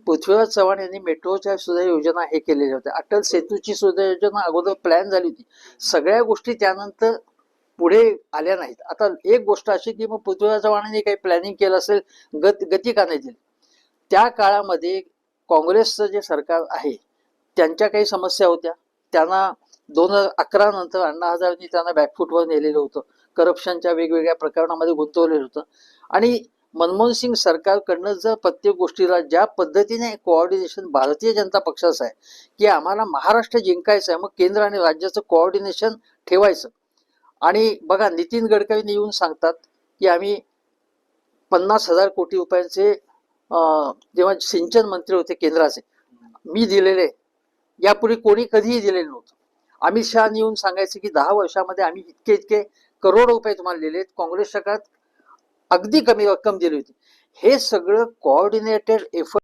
पृथ्वीराज चव्हाण यांनी मेट्रोच्या सुद्धा योजना हे केलेल्या होत्या. अटल सेतूची सुद्धा योजना अगोदर प्लॅन झाली होती. सगळ्या गोष्टी त्यानंतर पुढे आल्या नाहीत. आता एक गोष्ट अशी की मग पृथ्वीराज चव्हाणांनी काही प्लॅनिंग केलं असेल, गती का नाही दिली. त्या काळामध्ये काँग्रेसचं जे सरकार आहे त्यांच्या काही समस्या होत्या. त्यांना 2011 नंतर अण्णा हजारेंनी त्यांना बॅकफूटवर नेलेलं होतं. करप्शनच्या वेगवेगळ्या प्रकरणामध्ये गुंतवलेलं होतं. आणि मनमोहन सिंग सरकारकडनं जर प्रत्येक गोष्टीला ज्या पद्धतीने कोऑर्डिनेशन भारतीय जनता पक्षाचं आहे की आम्हाला महाराष्ट्र जिंकायचं आहे, मग केंद्र आणि राज्याचं कोऑर्डिनेशन ठेवायचं. आणि बघा, नितीन गडकरींनी येऊन सांगतात की आम्ही 50,000 कोटी रुपयांचे जेव्हा सिंचन मंत्री होते केंद्राचे, मी दिलेले, यापूर्वी कोणी कधीही दिलेले नव्हतं. अमित शहानी येऊन सांगायचे की 10 वर्षामध्ये आम्ही इतके इतके करोड रुपये तुम्हाला दिलेत. काँग्रेसच्या काळात अगदी कमी रक्कम दिली होती. हे सगळं कोऑर्डिनेटेड एफर्ट